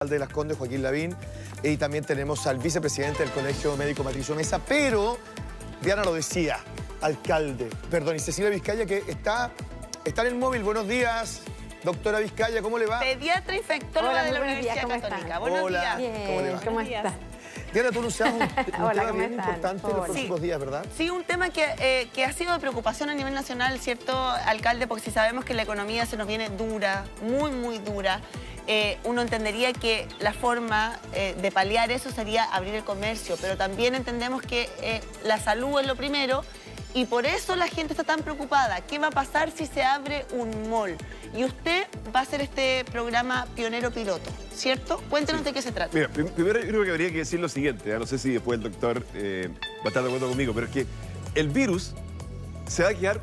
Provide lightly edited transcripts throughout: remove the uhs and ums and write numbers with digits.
de Las Condes, Joaquín Lavín, y también tenemos al vicepresidente del Colegio Médico, Patricio Mesa, pero Diana lo decía, alcalde, perdón, y Cecilia Vizcaya, que está en el móvil. Buenos días, doctora Vizcaya, ¿cómo le va? Pediatra infectóloga de la Universidad Católica. Buenos días. Bien, ¿cómo le va? ¿Cómo estás? Diana, tú anuncias un tema bien están? importante en los próximos días, ¿verdad? Sí, un tema que ha sido de preocupación a nivel nacional, ¿cierto, alcalde? Porque si sabemos que la economía se nos viene dura, muy dura, uno entendería que la forma de paliar eso sería abrir el comercio, pero también entendemos que la salud es lo primero y por eso la gente está tan preocupada. ¿Qué va a pasar si se abre un mall? Y usted va a hacer este programa pionero piloto, ¿cierto? Cuéntenos de qué se trata. Mira, primero yo creo que habría que decir lo siguiente, no sé si después el doctor va a estar de acuerdo conmigo, pero es que el virus se va a quedar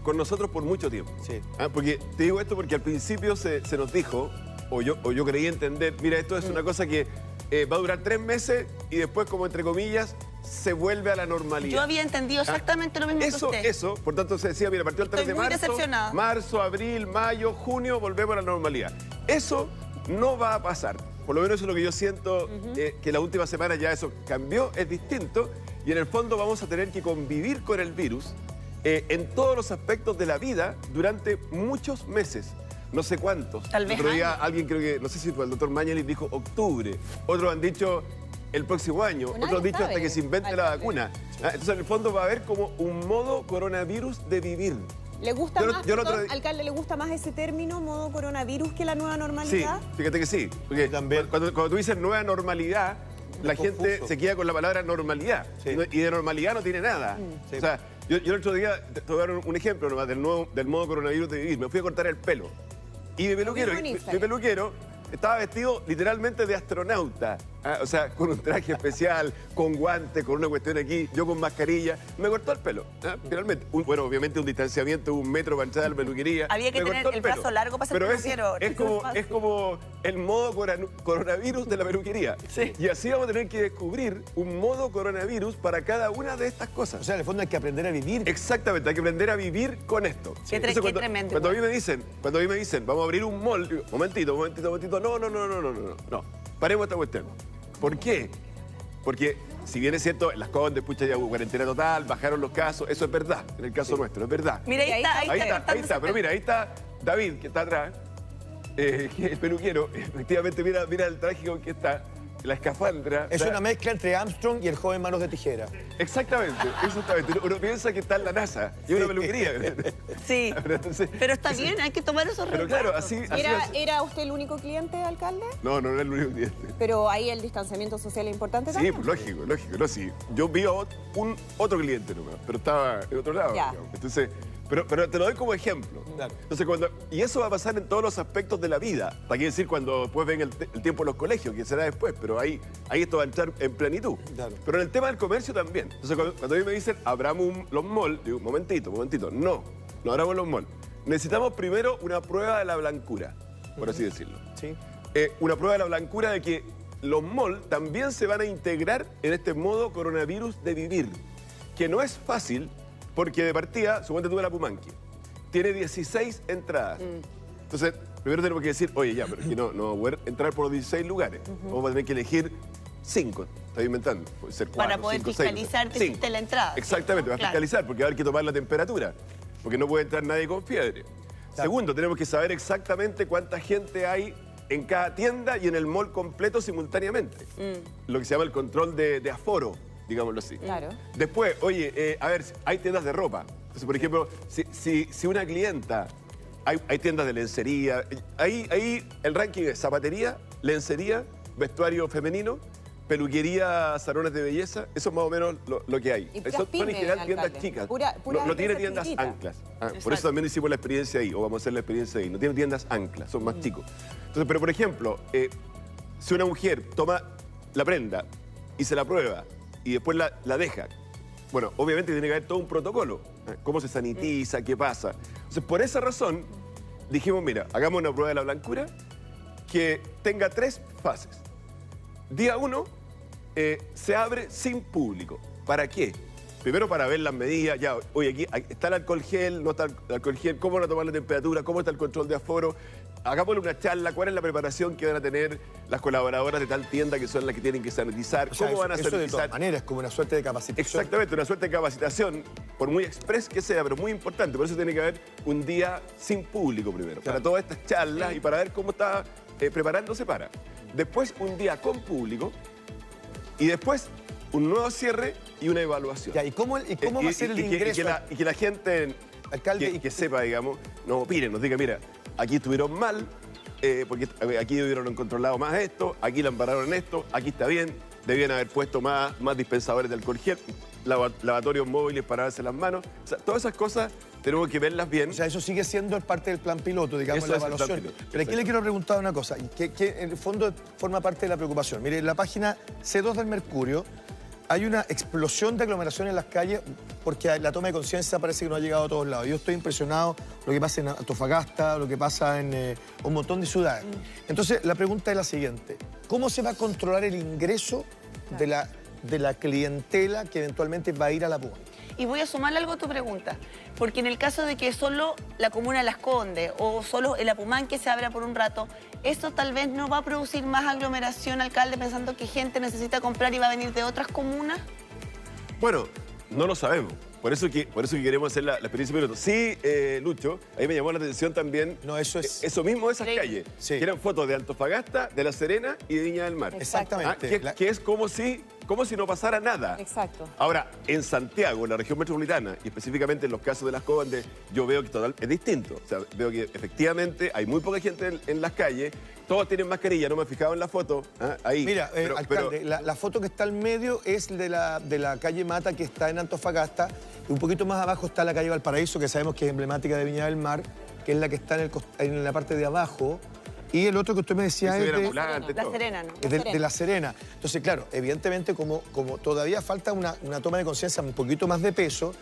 con nosotros por mucho tiempo. Sí. Porque te digo esto porque al principio se nos dijo, o yo creí entender, mira, esto es una cosa que va a durar 3 meses y después, como entre comillas, se vuelve a la normalidad. Yo había entendido exactamente lo mismo que usted. Eso, por tanto se decía, mira, a partir del 3 de Estoy muy marzo, decepcionada. marzo, abril, mayo, junio, volvemos a la normalidad. Eso no va a pasar. Por lo menos eso es lo que yo siento, que la última semana ya eso cambió, es distinto, y en el fondo vamos a tener que convivir con el virus en todos los aspectos de la vida durante muchos meses. No sé cuántos. Tal vez el otro día años. alguien, creo que, no sé si fue el doctor Mañalich, dijo octubre. Otros han dicho el próximo año. Nadie Otros han dicho sabe, hasta que se invente la alcalde. vacuna. Entonces, en el fondo va a haber como un modo coronavirus de vivir. ¿Le gusta Yo lo- más, yo lo doctor, otro día- alcalde, le gusta más ese término, modo coronavirus, que la nueva Sí, normalidad? fíjate que sí. Porque También. cuando tú dices nueva normalidad, la gente confuso. se queda con la palabra normalidad. Sí. Y de normalidad no tiene nada. Sí. O sea, yo el otro día, te voy a dar un ejemplo nomás del modo coronavirus de vivir. Me fui a cortar el pelo. Y mi peluquero, mismo en Instagram. mi peluquero estaba vestido literalmente de astronauta. O sea, con un traje especial, con guantes, con una cuestión aquí, yo con mascarilla. Me cortó el pelo, finalmente. Bueno, obviamente un distanciamiento de 1 metro para entrar a la peluquería. Había que Me tener cortó el brazo pelo. largo para ser Pero peluquero. es como el modo coronavirus de la peluquería. Sí. Y así vamos a tener que descubrir un modo coronavirus para cada una de estas cosas. O sea, en el fondo hay que aprender a vivir. Exactamente, hay que aprender a vivir con esto. Qué Entonces, qué tremendo Cuando a mí igual. me dicen, vamos a abrir un mall, digo, momentito, no. Paremos esta cuestión. ¿Por qué? Porque, si bien es cierto, en Las Condes, pucha, ya hubo cuarentena total, bajaron los casos, eso es verdad, en el caso nuestro, es verdad. Mira, ahí está Ahí cortándose está, el pero pelo. mira, ahí está David, que está atrás, que es el peluquero, efectivamente, mira el traje con que está, la escafandra. Es o sea, una mezcla entre Armstrong y el joven Manos de Tijera. Exactamente. Uno piensa que está en la NASA, y es una peluquería. Sí, Pero entonces- pero está bien, hay que tomar esos Pero recuerdos. claro, así ¿Era usted el único cliente, alcalde? No era el único cliente. Pero ahí el distanciamiento social es importante Sí, también. pues lógico, no, sí. Yo vi a otro cliente nomás, pero estaba en otro lado. Ya. Digamos. Entonces, pero te lo doy como ejemplo. Claro. Entonces, y eso va a pasar en todos los aspectos de la vida. Para qué decir cuando después ven el tiempo en los colegios, que será después, pero ahí esto va a entrar en plenitud. Claro. Pero en el tema del comercio también. Entonces, cuando a mí me dicen, abramos los malls, digo, momentito, no abramos los malls. Necesitamos primero una prueba de la blancura, por así decirlo. Sí. Una prueba de la blancura de que los malls también se van a integrar en este modo coronavirus de vivir, que no es fácil porque de partida, suponte tú la Pumanqui, tiene 16 entradas. Entonces, primero tenemos que decir, oye, ya, pero aquí no vamos a poder entrar por los 16 lugares. Vamos a tener que elegir 5, estoy inventando, puede ser 4, Para poder 5, 6, fiscalizar que 5. hiciste la entrada. Exactamente, va a Claro. fiscalizar porque va a haber que tomar la temperatura, porque no puede entrar nadie con fiebre. Segundo, tenemos que saber exactamente cuánta gente hay en cada tienda y en el mall completo simultáneamente. Lo que se llama el control de aforo, digámoslo así. Claro. Después, oye, a ver, hay tiendas de ropa. Entonces, por ejemplo, si una clienta, hay tiendas de lencería, ahí el ranking es zapatería, lencería, vestuario femenino, peluquería, salones de belleza, eso es más o menos lo que hay. Y Son en pymes, general tiendas alcalde. chicas. Pura no tiene empresa tiendas chiquitita. anclas. Por Exacto. eso también hicimos la experiencia ahí, o vamos a hacer la experiencia ahí. No tiene tiendas anclas, son más chicos. Entonces, pero por ejemplo, si una mujer toma la prenda y se la prueba y después la deja, bueno, obviamente tiene que haber todo un protocolo. ¿Cómo se sanitiza? ¿Qué pasa? Entonces, por esa razón, dijimos, mira, hagamos una prueba de la blancura que tenga 3 fases. Día 1, se abre sin público. ¿Para qué? Primero para ver las medidas, ya, oye, aquí está el alcohol gel, no está el alcohol gel, cómo van a tomar la temperatura, cómo está el control de aforo. hagámosle una charla, cuál es la preparación que van a tener las colaboradoras de tal tienda que son las que tienen que sanitizar, O sea, cómo van a eso de sanitizar. todas maneras, como una suerte de capacitación. Exactamente, una suerte de capacitación, por muy express que sea, pero muy importante. Por eso tiene que haber un día sin público primero, para todas estas charlas y para ver cómo está preparándose para. Después un día con público y después un nuevo cierre y una evaluación. Ya, ¿y cómo va a ser el ingreso? Y que la gente Alcalde, que sepa, digamos, nos opine, nos diga, mira, aquí estuvieron mal, porque aquí debieron controlado más esto, aquí la ampararon en esto, aquí está bien, debían haber puesto más dispensadores de alcohol gel, lavatorios móviles para lavarse las manos. O sea, todas esas cosas tenemos que verlas bien. O sea, eso sigue siendo parte del plan piloto, digamos, Eso la es el plan evaluación. piloto, Pero aquí le quiero preguntar una cosa, que en el fondo forma parte de la preocupación. Mire, en la página C2 del Mercurio hay una explosión de aglomeración en las calles porque la toma de conciencia parece que no ha llegado a todos lados. Yo estoy impresionado lo que pasa en Antofagasta, lo que pasa en un montón de ciudades. Entonces, la pregunta es la siguiente. ¿Cómo se va a controlar el ingreso de la clientela que eventualmente va a ir a la púa? Y voy a sumarle algo a tu pregunta, porque en el caso de que solo la comuna Las Condes o solo el Apumán que se abra por un rato, esto tal vez no va a producir más aglomeración, alcalde, pensando que gente necesita comprar y va a venir de otras comunas. Bueno, no lo sabemos. Por eso que queremos hacer la experiencia piloto. Sí, Lucho, ahí me llamó la atención también. No, eso es... Eso mismo de esas Increíble. calles. Sí. Que eran fotos de Antofagasta, de La Serena y de Viña del Mar. Exactamente. Que es como si no pasara nada. Exacto. Ahora, en Santiago, en la región metropolitana, y específicamente en los casos de Las Condes, yo veo que es distinto. O sea, veo que efectivamente hay muy poca gente en las calles, todos tienen mascarilla, no me he fijado en la foto. Ahí. Mira, alcalde, la foto que está al medio es de la calle Mata, que está en Antofagasta. Y un poquito más abajo está la calle Valparaíso, que sabemos que es emblemática de Viña del Mar, que es la que está en la parte de abajo. Y el otro que usted me decía es La Serena, ¿no? de La Serena. Entonces, claro, evidentemente, como todavía falta una toma de conciencia un poquito más de peso,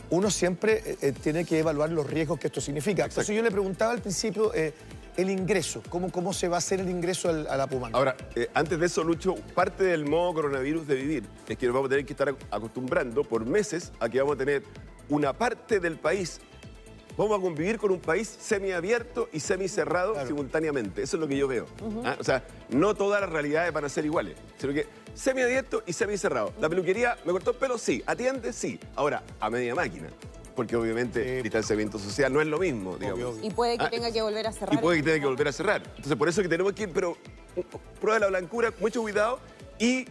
uno siempre tiene que evaluar los riesgos que esto significa. Exacto. Entonces, yo le preguntaba al principio el ingreso, cómo se va a hacer el ingreso a la Pumán. Ahora, antes de eso, Lucho, parte del modo coronavirus de vivir es que nos vamos a tener que estar acostumbrando por meses a que vamos a tener una parte del país. Vamos a convivir con un país semiabierto y semicerrado simultáneamente. Eso es lo que yo veo. O sea, no todas las realidades van a ser iguales, sino que semiabierto y semicerrado. La peluquería, ¿me cortó el pelo? Sí. ¿Atiende? Sí. Ahora, a media máquina. Porque obviamente distanciamiento social no es lo mismo, digamos. Y puede que tenga que volver a cerrar. Y puede que tenga que volver a cerrar. Entonces, por eso que tenemos que ir, pero prueba de la blancura, mucho cuidado y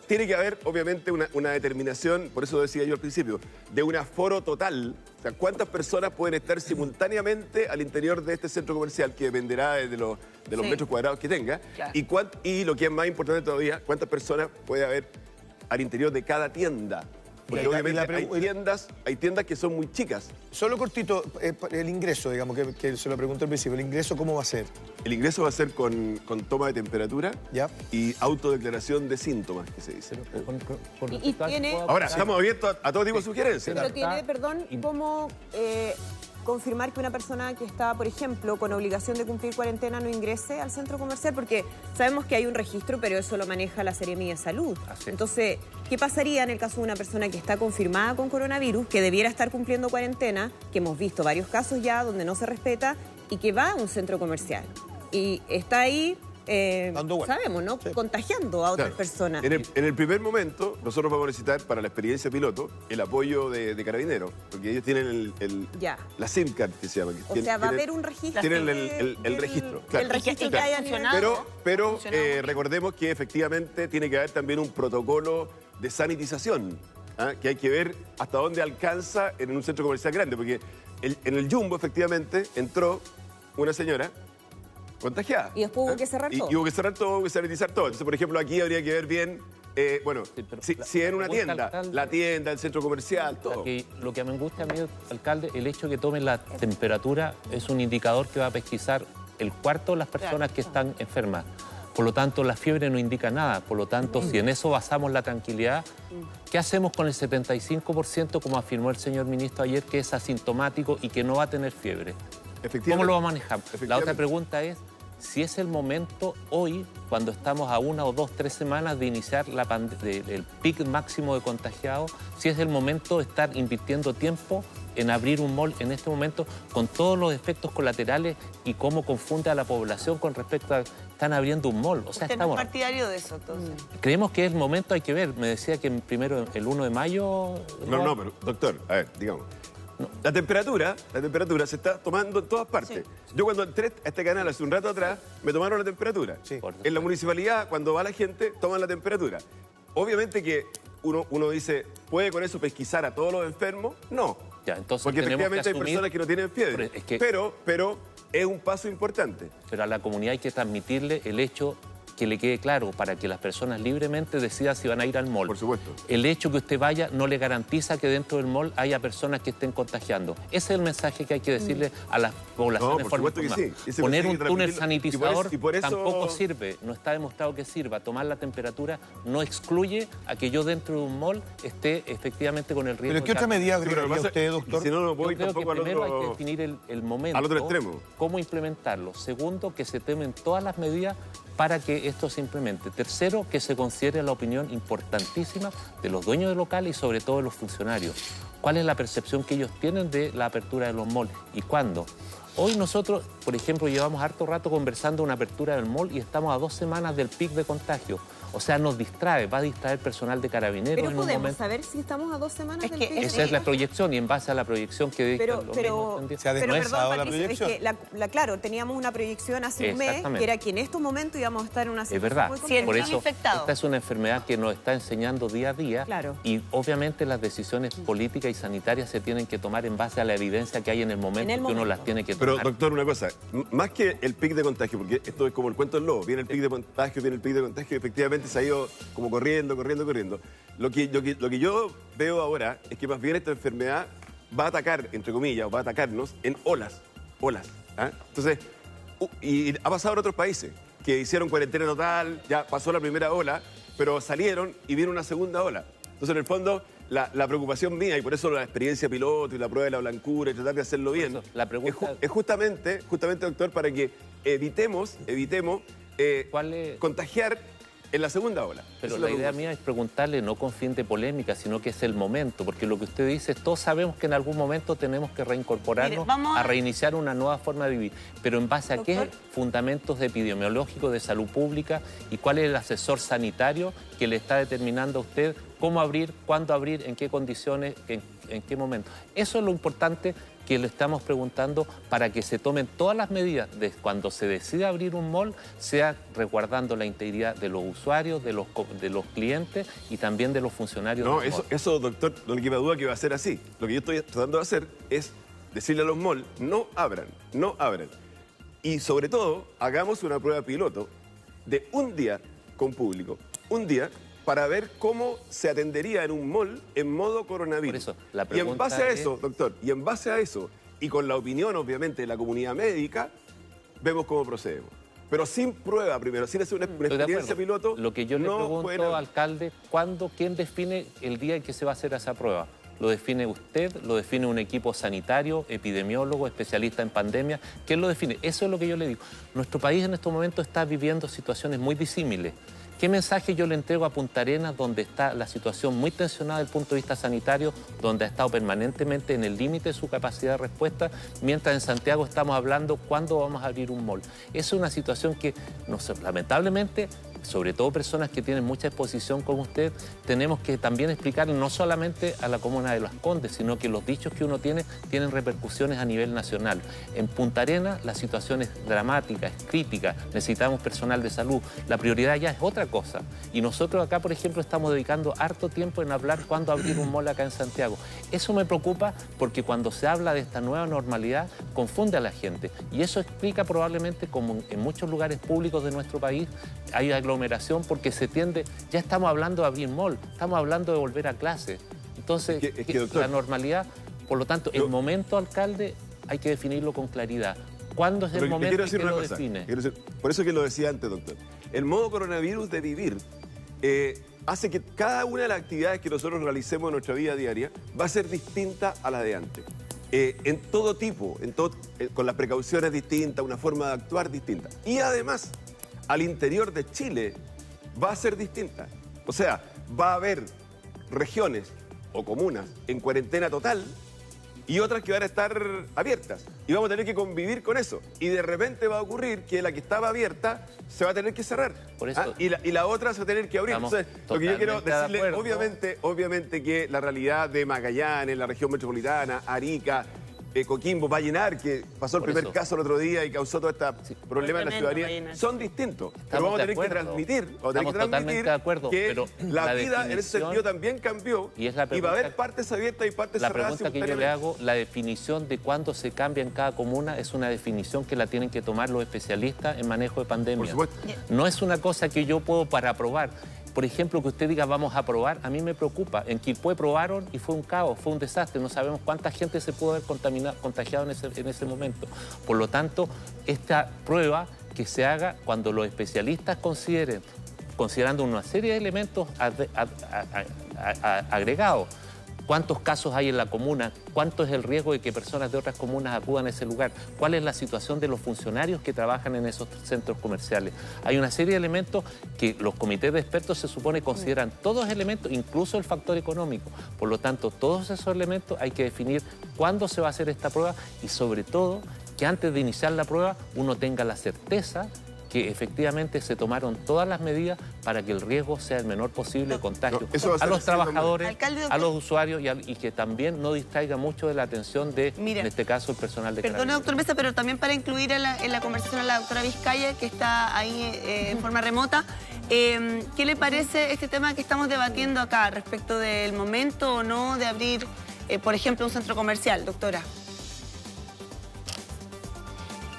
tiene que haber, obviamente, una determinación, por eso decía yo al principio, de un aforo total. O sea, ¿cuántas personas pueden estar simultáneamente al interior de este centro comercial que dependerá de los metros cuadrados que tenga? Claro. Y lo que es más importante todavía, ¿cuántas personas puede haber al interior de cada tienda? Porque obviamente hay tiendas que son muy chicas. Solo cortito, el ingreso, digamos, que se lo pregunté al principio. ¿El ingreso cómo va a ser? El ingreso va a ser con toma de temperatura ¿Ya? y autodeclaración de síntomas, que se dice. Y tiene... Ahora, estamos abiertos a todo tipo de sugerencias. Pero tiene, perdón, ¿cómo confirmar que una persona que está, por ejemplo, con obligación de cumplir cuarentena no ingrese al centro comercial? Porque sabemos que hay un registro, pero eso lo maneja la Seremi de Salud. Entonces, ¿qué pasaría en el caso de una persona que está confirmada con coronavirus, que debiera estar cumpliendo cuarentena, que hemos visto varios casos ya donde no se respeta, y que va a un centro comercial? Y está ahí... sabemos, ¿no? Sí. Contagiando a otras personas. En el primer momento, nosotros vamos a necesitar para la experiencia piloto el apoyo de Carabineros, porque ellos tienen la SIM card, que se llama. O sea, va a haber un registro. Tienen el registro. Claro. El registro que haya funcionado. Pero recordemos que efectivamente tiene que haber también un protocolo de sanitización, que hay que ver hasta dónde alcanza en un centro comercial grande, porque en el Jumbo, efectivamente, entró una señora contagiada. Y después hubo que cerrar todo. Y hubo que cerrar todo, hubo que sanitizar todo. Entonces, por ejemplo, aquí habría que ver bien, si en una tienda, alcalde, la tienda, el centro comercial, todo. Lo que me angustia a mí, alcalde, el hecho de que tomen la temperatura es un indicador que va a pesquisar el cuarto de las personas que están enfermas. Por lo tanto, la fiebre no indica nada. Por lo tanto, si en eso basamos la tranquilidad, ¿qué hacemos con el 75%, como afirmó el señor ministro ayer, que es asintomático y que no va a tener fiebre? ¿Cómo lo va a manejar? La otra pregunta es si es el momento hoy, cuando estamos a 1 o 2, 3 semanas de iniciar el pic máximo de contagiados, si es el momento de estar invirtiendo tiempo en abrir un mall en este momento con todos los efectos colaterales y cómo confunde a la población con respecto a están abriendo un mall. O sea, ¿Usted no es partidario de eso, entonces? Creemos que es el momento, hay que ver. Me decía que primero el 1 de mayo... No, pero doctor, a ver, digamos. La temperatura se está tomando en todas partes. Sí. Yo cuando entré a este canal hace un rato atrás, me tomaron la temperatura. Sí. En la municipalidad, cuando va la gente, toman la temperatura. Obviamente que uno dice, ¿puede con eso pesquisar a todos los enfermos? No. Ya, entonces porque efectivamente hay personas que no tienen fiebre. Pero es un paso importante. Pero a la comunidad hay que transmitirle el hecho que le quede claro para que las personas libremente decidan si van a ir al mall. Por supuesto. El hecho que usted vaya no le garantiza que dentro del mall haya personas que estén contagiando. Ese es el mensaje que hay que decirle a las poblaciones. No, por supuesto que sí. Poner un túnel sanitizador y por eso... tampoco sirve. No está demostrado que sirva. Tomar la temperatura no excluye a que yo dentro de un mall esté efectivamente con el riesgo. ¿Pero qué otra medida agregaría usted, doctor? Si no, no voy tampoco al otro... Primero hay que definir el momento. Al otro extremo. Cómo implementarlo. Segundo, que se tomen todas las medidas para que esto se implemente. Tercero, que se considere la opinión importantísima de los dueños de locales y sobre todo de los funcionarios. ¿Cuál es la percepción que ellos tienen de la apertura de los malls y cuándo? Hoy nosotros, por ejemplo, llevamos harto rato conversando una apertura del mall y estamos a 2 semanas del pic de contagio. O sea, nos distrae, va a distraer personal de carabineros. Pero en un podemos momento. Saber si estamos a 2 semanas del pic. Esa es la proyección y en base a la proyección que... se ha desplazado la proyección. Es que, claro, teníamos una proyección hace un mes que era que en estos momentos íbamos a estar en una situación muy complicada. Por eso, esta es una enfermedad que nos está enseñando día a día. Claro. Y obviamente las decisiones políticas y sanitarias se tienen que tomar en base a la evidencia que hay en el momento que uno las tiene que tomar. Pero, doctor, una cosa, más que el pic de contagio, porque esto es como el cuento del lobo, viene el pic de contagio, y efectivamente se ha ido como corriendo. Lo que yo veo ahora es que más bien esta enfermedad va a atacar, entre comillas, o va a atacarnos en olas. ¿Ah? Entonces, y ha pasado en otros países, que hicieron cuarentena total, ya pasó la primera ola, pero salieron y viene una segunda ola. Entonces, en el fondo, la preocupación mía, y por eso la experiencia piloto y la prueba de la blancura y tratar de hacerlo bien, la pregunta... es justamente, doctor, para que evitemos contagiar en la segunda ola. Pero la idea mía es preguntarle, no con fin de polémica, sino que es el momento, porque lo que usted dice, todos sabemos que en algún momento tenemos que reincorporarnos a reiniciar una nueva forma de vivir. Pero ¿en base a qué fundamentos epidemiológicos de salud pública y cuál es el asesor sanitario que le está determinando a usted cómo abrir, cuándo abrir, en qué condiciones, en qué momento? Eso es lo importante que le estamos preguntando para que se tomen todas las medidas de cuando se decida abrir un mall, sea resguardando la integridad de los usuarios, de los clientes y también de los funcionarios. No, eso, doctor, no le queda duda que va a ser así. Lo que yo estoy tratando de hacer es decirle a los malls, no abran. Y sobre todo, hagamos una prueba piloto de un día con público. Un día para ver cómo se atendería en un mall en modo coronavirus. Por eso, la y en base a eso, doctor, y con la opinión, obviamente, de la comunidad médica, vemos cómo procedemos. Pero sin prueba primero, sin hacer una experiencia piloto. Lo que yo le pregunto, alcalde, ¿quién define el día en que se va a hacer esa prueba? ¿Lo define usted? ¿Lo define un equipo sanitario, epidemiólogo, especialista en pandemia? ¿Quién lo define? Eso es lo que yo le digo. Nuestro país en estos momentos está viviendo situaciones muy disímiles. ¿Qué mensaje yo le entrego a Punta Arenas, donde está la situación muy tensionada desde el punto de vista sanitario, donde ha estado permanentemente en el límite de su capacidad de respuesta, mientras en Santiago estamos hablando cuándo vamos a abrir un mall? Es una situación que, lamentablemente, sobre todo personas que tienen mucha exposición con usted, tenemos que también explicarle no solamente a la comuna de Las Condes, sino que los dichos que uno tiene tienen repercusiones a nivel nacional. En Punta Arenas la situación es dramática, es crítica, necesitamos personal de salud, la prioridad ya es otra cosa. Y nosotros acá, por ejemplo, estamos dedicando harto tiempo en hablar cuándo abrir un mall acá en Santiago. Eso me preocupa porque cuando se habla de esta nueva normalidad confunde a la gente. Y eso explica probablemente como en muchos lugares públicos de nuestro país hay aglomeración porque se tiende, ya estamos hablando de abrir mall, estamos hablando de volver a clase. Entonces, doctor, la normalidad, por lo tanto, el momento, alcalde, hay que definirlo con claridad. ¿Cuándo es el momento que lo define? Por eso que lo decía antes, doctor. El modo coronavirus de vivir hace que cada una de las actividades que nosotros realicemos en nuestra vida diaria va a ser distinta a la de antes. En todo tipo, con las precauciones distintas, una forma de actuar distinta. Y además, al interior de Chile va a ser distinta. O sea, va a haber regiones o comunas en cuarentena total y otras que van a estar abiertas. Y vamos a tener que convivir con eso. Y de repente va a ocurrir que la que estaba abierta se va a tener que cerrar. Por eso, y la otra se va a tener que abrir. Entonces, lo que yo quiero decirle, de obviamente que la realidad de Magallanes, la región metropolitana, Arica, Coquimbo, Vallenar, que pasó el primer caso el otro día y causó todo este problema en la ciudadanía, Vallenar. son distintos. Pero vamos a tener que transmitir, totalmente de acuerdo, que pero la vida en ese sentido también cambió y va a haber partes abiertas y partes cerradas. La pregunta que yo le hago, la definición de cuándo se cambia en cada comuna es una definición que la tienen que tomar los especialistas en manejo de pandemia. Por supuesto. No es una cosa que yo puedo para aprobar. Por ejemplo, que usted diga vamos a aprobar, a mí me preocupa. En Quilpué probaron y fue un caos, fue un desastre. No sabemos cuánta gente se pudo haber contagiado en ese momento. Por lo tanto, esta prueba que se haga cuando los especialistas considerando una serie de elementos agregados. ¿Cuántos casos hay en la comuna? ¿Cuánto es el riesgo de que personas de otras comunas acudan a ese lugar? ¿Cuál es la situación de los funcionarios que trabajan en esos centros comerciales? Hay una serie de elementos que los comités de expertos se supone consideran todos elementos, incluso el factor económico. Por lo tanto, todos esos elementos hay que definir cuándo se va a hacer esta prueba y sobre todo que antes de iniciar la prueba uno tenga la certeza que efectivamente se tomaron todas las medidas para que el riesgo sea el menor posible de contagio a los trabajadores, Alcalde, a los usuarios y que también no distraiga mucho de la atención de, Mira, en este caso, el personal de Perdone, doctor Mesa, pero también para incluir en la conversación a la doctora Vizcaya, que está ahí en forma remota, ¿qué le parece este tema que estamos debatiendo acá respecto del momento o no de abrir, por ejemplo, un centro comercial, doctora?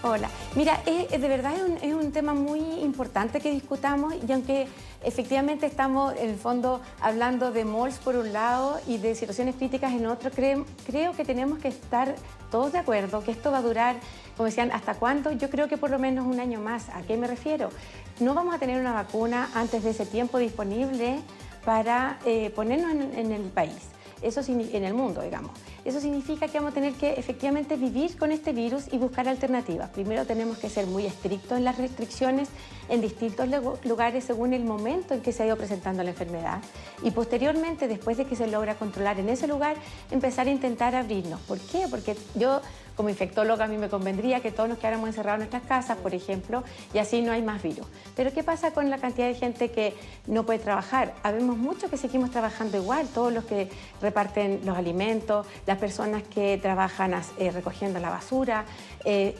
Hola. Mira, de verdad es un tema muy importante que discutamos y aunque efectivamente estamos en el fondo hablando de malls por un lado y de situaciones críticas en otro, creo que tenemos que estar todos de acuerdo que esto va a durar, como decían, ¿hasta cuándo? Yo creo que por lo menos un año más. ¿A qué me refiero? No vamos a tener una vacuna antes de ese tiempo disponible para ponernos en el país. Eso en el mundo, digamos. Eso significa que vamos a tener que efectivamente vivir con este virus y buscar alternativas. Primero tenemos que ser muy estrictos en las restricciones en distintos lugares según el momento en que se ha ido presentando la enfermedad. Y posteriormente, después de que se logra controlar en ese lugar, empezar a intentar abrirnos. ¿Por qué? Porque yo, como infectóloga, a mí me convendría que todos nos quedáramos encerrados en nuestras casas, por ejemplo, y así no hay más virus. Pero ¿qué pasa con la cantidad de gente que no puede trabajar? Habemos muchos que seguimos trabajando igual, todos los que reparten los alimentos, las personas que trabajan recogiendo la basura,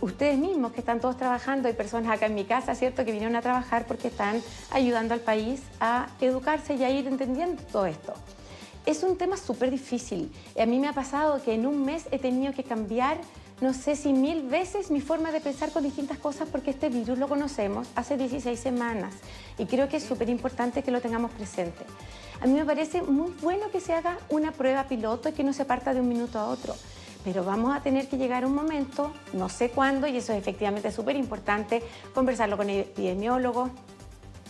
ustedes mismos que están todos trabajando, hay personas acá en mi casa, ¿cierto?, que vinieron a trabajar porque están ayudando al país a educarse y a ir entendiendo todo esto. Es un tema súper difícil. A mí me ha pasado que en un mes he tenido que cambiar, no sé si 1000 veces, mi forma de pensar con distintas cosas porque este virus lo conocemos hace 16 semanas y creo que es súper importante que lo tengamos presente. A mí me parece muy bueno que se haga una prueba piloto y que no se parta de un minuto a otro, pero vamos a tener que llegar a un momento, no sé cuándo, y eso es efectivamente súper importante, conversarlo con epidemiólogos,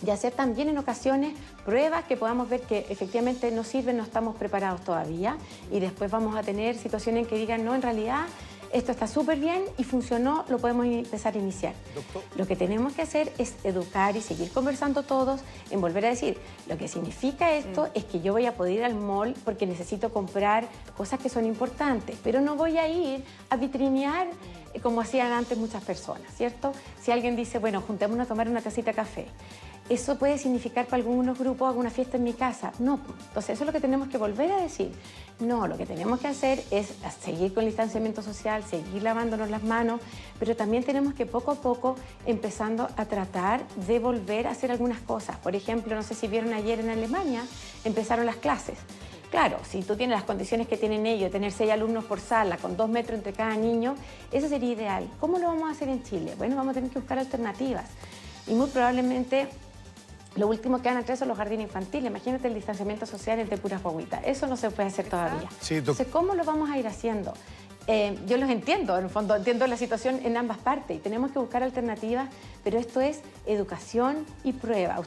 y hacer también en ocasiones pruebas que podamos ver que efectivamente no sirven, no estamos preparados todavía y después vamos a tener situaciones en que digan, no, en realidad esto está súper bien y funcionó, lo podemos empezar a iniciar. Doctor. Lo que tenemos que hacer es educar y seguir conversando todos en volver a decir, lo que significa esto es que yo voy a poder ir al mall porque necesito comprar cosas que son importantes, pero no voy a ir a vitrinear como hacían antes muchas personas, ¿cierto? Si alguien dice, bueno, juntémonos a tomar una tacita de café, eso puede significar para algunos grupos alguna fiesta en mi casa. No, entonces eso es lo que tenemos que volver a decir. No, lo que tenemos que hacer es seguir con el distanciamiento social, seguir lavándonos las manos, pero también tenemos que poco a poco empezando a tratar de volver a hacer algunas cosas. Por ejemplo, no sé si vieron ayer en Alemania, empezaron las clases. Claro, si tú tienes las condiciones que tienen ellos, tener 6 alumnos por sala, con 2 metros entre cada niño, eso sería ideal. ¿Cómo lo vamos a hacer en Chile? Bueno, vamos a tener que buscar alternativas. Y muy probablemente lo último que van a entrar son los jardines infantiles. Imagínate el distanciamiento social entre puras guaguitas. Eso no se puede hacer todavía. Sí, entonces, ¿cómo lo vamos a ir haciendo? Yo los entiendo, en el fondo, entiendo la situación en ambas partes y tenemos que buscar alternativas, pero esto es educación y prueba.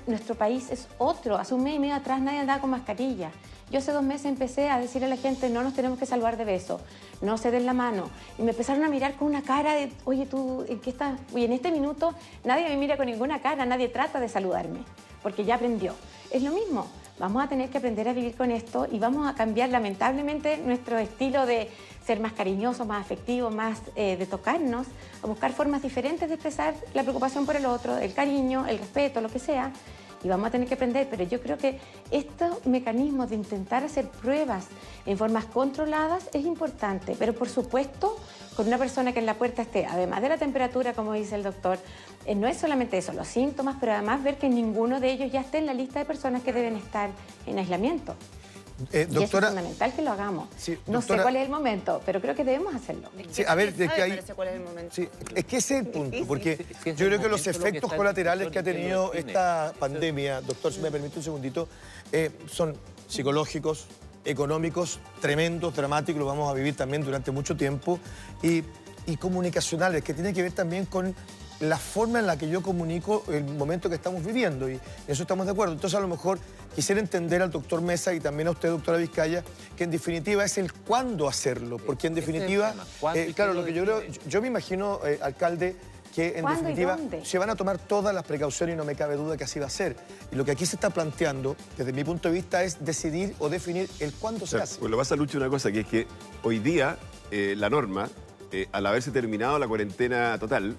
Nuestro país es otro. Hace un mes y medio atrás nadie andaba con mascarilla. Yo hace 2 meses empecé a decirle a la gente, no nos tenemos que saludar de beso, no se den la mano. Y me empezaron a mirar con una cara de, oye, ¿tú en qué estás? Oye, en este minuto nadie me mira con ninguna cara, nadie trata de saludarme, porque ya aprendió. Es lo mismo. vamos a tener que aprender a vivir con esto y vamos a cambiar lamentablemente nuestro estilo de ser más cariñosos, más afectivos, más de tocarnos, a buscar formas diferentes de expresar la preocupación por el otro, el cariño, el respeto, lo que sea. Y vamos a tener que aprender, pero yo creo que estos mecanismos de intentar hacer pruebas en formas controladas es importante, pero por supuesto con una persona que en la puerta esté, además de la temperatura, como dice el doctor, no es solamente eso, los síntomas, pero además ver que ninguno de ellos ya esté en la lista de personas que deben estar en aislamiento. Y doctora, eso es fundamental que lo hagamos. Sí, no sé cuál es el momento, pero creo que debemos hacerlo. Sí, a ver, de que hay... cuál es el momento. Sí, es que ese es el punto, porque Sí, es yo el creo que los momento lo que efectos está colaterales que ha diciendo tenido el cine. esta pandemia, doctor, si me permite un segundito, son psicológicos, económicos, tremendos, dramáticos, lo vamos a vivir también durante mucho tiempo, y comunicacionales, que tienen que ver también con la forma en la que yo comunico el momento que estamos viviendo, y en eso estamos de acuerdo. Entonces, a lo mejor quisiera entender al doctor Mesa y también a usted, doctora Vizcaya, que en definitiva es el cuándo hacerlo, porque en Ese es el definitiva, tema. ¿Cuándo y claro, quién lo que lo yo creo, decide? yo me imagino, alcalde, que en ¿Cuándo y definitiva dónde? se van a tomar todas las precauciones y no me cabe duda que así va a ser. Y lo que aquí se está planteando, desde mi punto de vista, es decidir o definir el cuándo se hace. Pues lo pasa, Lucho, una cosa, que es que hoy día la norma, al haberse terminado la cuarentena total,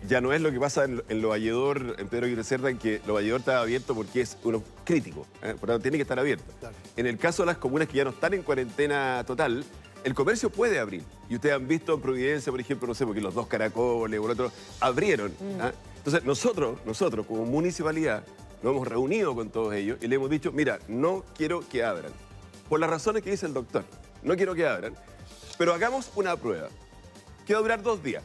ya no es lo que pasa en Lo Valledor, en Pedro Aguirre Cerda, en que Lo Valledor está abierto porque es uno crítico, por lo tanto tiene que estar abierto. Claro. En el caso de las comunas que ya no están en cuarentena total, el comercio puede abrir. Y ustedes han visto en Providencia, por ejemplo, no sé, porque los Dos Caracoles o el otro abrieron. Entonces nosotros como municipalidad nos hemos reunido con todos ellos y le hemos dicho, mira, no quiero que abran. Por las razones que dice el doctor, no quiero que abran, pero hagamos una prueba que va a durar 2 días.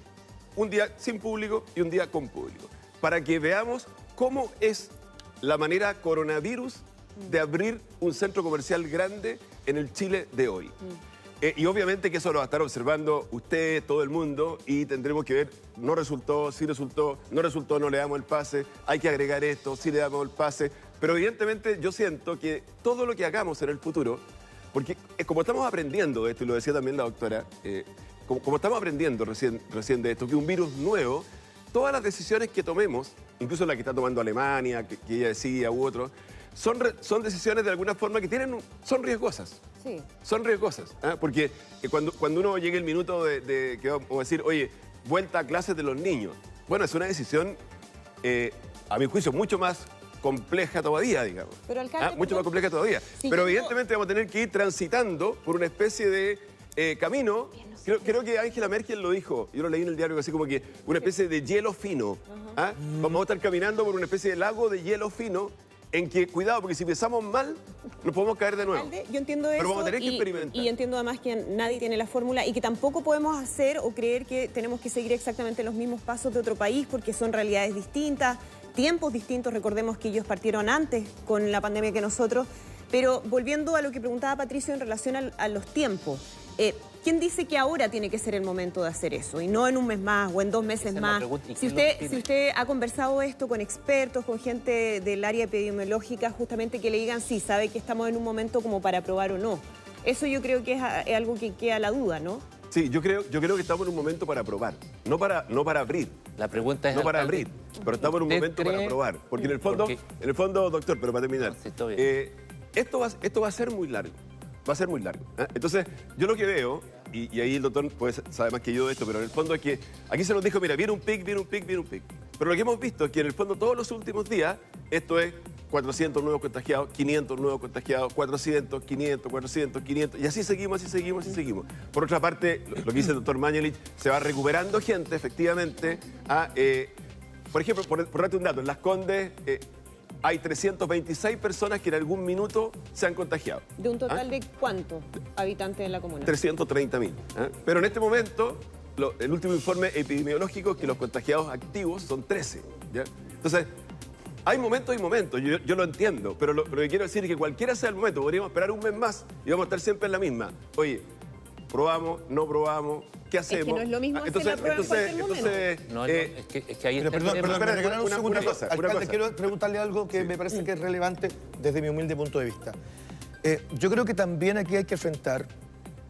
Un día sin público y un día con público, para que veamos cómo es la manera coronavirus de abrir un centro comercial grande en el Chile de hoy. Y obviamente que eso lo va a estar observando usted, todo el mundo, y tendremos que ver, no resultó, sí resultó, no le damos el pase, hay que agregar esto, sí le damos el pase, pero evidentemente yo siento que todo lo que hagamos en el futuro, porque como estamos aprendiendo de esto, y lo decía también la doctora, como estamos aprendiendo recién de esto, que un virus nuevo, todas las decisiones que tomemos, incluso la que está tomando Alemania, que ella decía, u otros, son decisiones de alguna forma que son riesgosas. Sí. Son riesgosas, porque cuando uno llegue el minuto de que vamos a decir, oye, vuelta a clases de los niños, bueno, es una decisión, a mi juicio, mucho más compleja todavía, digamos. Pero, alcalde, mucho más compleja todavía. Sí, Pero yo- evidentemente vamos a tener que ir transitando por una especie de camino. Creo que Angela Merkel lo dijo, yo lo leí en el diario, así como que una especie de hielo fino. Vamos a estar caminando por una especie de lago de hielo fino en que, cuidado, porque si empezamos mal, nos podemos caer de nuevo. Alcalde, yo entiendo Pero eso vamos a tener que y experimentar. entiendo además que nadie tiene la fórmula y que tampoco podemos hacer o creer que tenemos que seguir exactamente los mismos pasos de otro país porque son realidades distintas, tiempos distintos. Recordemos que ellos partieron antes con la pandemia que nosotros. Pero volviendo a lo que preguntaba Patricio en relación a los tiempos, ¿quién dice que ahora tiene que ser el momento de hacer eso y no en un mes más o en 2 meses Esa es la más? pregunta, ¿y Si quién lo define? usted ha conversado esto con expertos, con gente del área epidemiológica, justamente que le digan si sabe que estamos en un momento como para probar o no. Eso yo creo que es algo que queda a la duda, ¿no? Sí, yo creo que estamos en un momento para probar, no para abrir. La pregunta es, No para alcalde, abrir, pero estamos en un ¿usted momento para cree- probar. Porque en el Porque- fondo, doctor, pero para terminar, No, sí, está bien. esto va a ser muy largo. Va a ser muy largo. Entonces, yo lo que veo, y ahí el doctor pues, sabe más que yo de esto, pero en el fondo es que aquí se nos dijo, mira, viene un pic. Pero lo que hemos visto es que en el fondo todos los últimos días, esto es 400 nuevos contagiados, 500 nuevos contagiados, 400, 500, 400, 500, y así seguimos. Por otra parte, lo que dice el doctor Mañalich, se va recuperando gente, efectivamente. Por ejemplo, por darte un dato, en Las Condes hay 326 personas que en algún minuto se han contagiado. ¿De un total de cuántos habitantes en la comuna? 330.000. Pero en este momento, el último informe epidemiológico es que los contagiados activos son 13. ¿Ya? Entonces, hay momentos y momentos, yo lo entiendo, pero lo que quiero decir es que cualquiera sea el momento, podríamos esperar un mes más y vamos a estar siempre en la misma. Oye, probamos, no probamos, ¿qué hacemos? no es lo mismo hacer la prueba en cualquier momento. No, es que ahí Pero está el perdón, tema. me regalaron un una segundo. cosa. Alcalde, quiero preguntarle algo que me parece que es relevante desde mi humilde punto de vista. Yo creo que también aquí hay que enfrentar,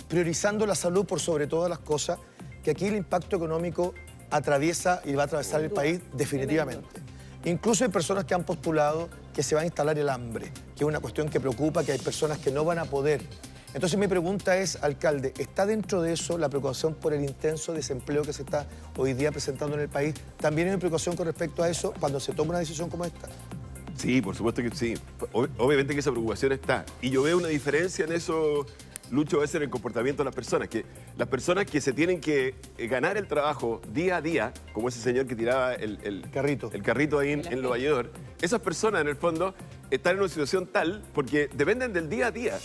priorizando la salud por sobre todas las cosas, que aquí el impacto económico atraviesa y va a atravesar el país definitivamente. Incluso hay personas que han postulado que se va a instalar el hambre, que es una cuestión que preocupa, que hay personas que no van a poder. Entonces mi pregunta es, alcalde, ¿está dentro de eso la preocupación por el intenso desempleo que se está hoy día presentando en el país? ¿También hay una preocupación con respecto a eso cuando se toma una decisión como esta? Sí, por supuesto que sí. Obviamente que esa preocupación está. Y yo veo una diferencia en eso, Lucho, a veces en el comportamiento de las personas que se tienen que ganar el trabajo día a día, como ese señor que tiraba el carrito ahí en Lo Valledor, esas personas en el fondo están en una situación tal porque dependen del día a día.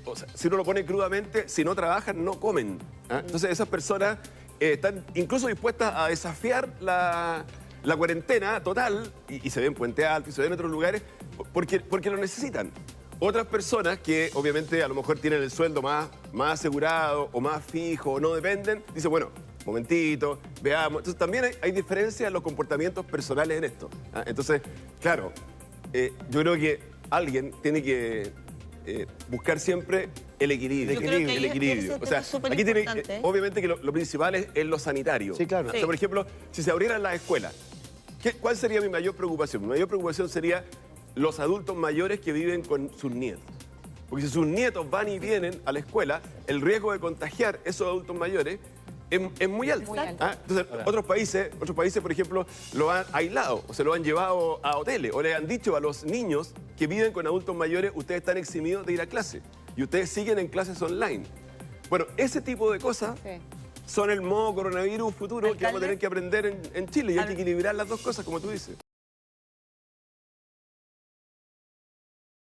O sea, si uno lo pone crudamente, si no trabajan, no comen. Entonces esas personas están incluso dispuestas a desafiar la cuarentena total, y se ve en Puente Alto y se ve en otros lugares, porque lo necesitan. Otras personas que obviamente a lo mejor tienen el sueldo más asegurado o más fijo o no dependen, dicen, bueno, momentito, veamos. Entonces también hay diferencias en los comportamientos personales en esto. Entonces, claro, yo creo que alguien tiene que buscar siempre el equilibrio. El equilibrio. O sea, aquí tiene, obviamente que lo principal es lo sanitario. Sí, claro. O sea, por ejemplo, si se abrieran las escuelas, ¿cuál sería mi mayor preocupación? Mi mayor preocupación sería los adultos mayores que viven con sus nietos. Porque si sus nietos van y vienen a la escuela, el riesgo de contagiar esos adultos mayores es muy alto. Entonces, otros países, por ejemplo, lo han aislado o se lo han llevado a hoteles o le han dicho a los niños que viven con adultos mayores, ustedes están eximidos de ir a clase y ustedes siguen en clases online. Bueno, ese tipo de cosas son el modo coronavirus futuro que vamos a tener que aprender en Chile y hay que equilibrar las dos cosas, como tú dices.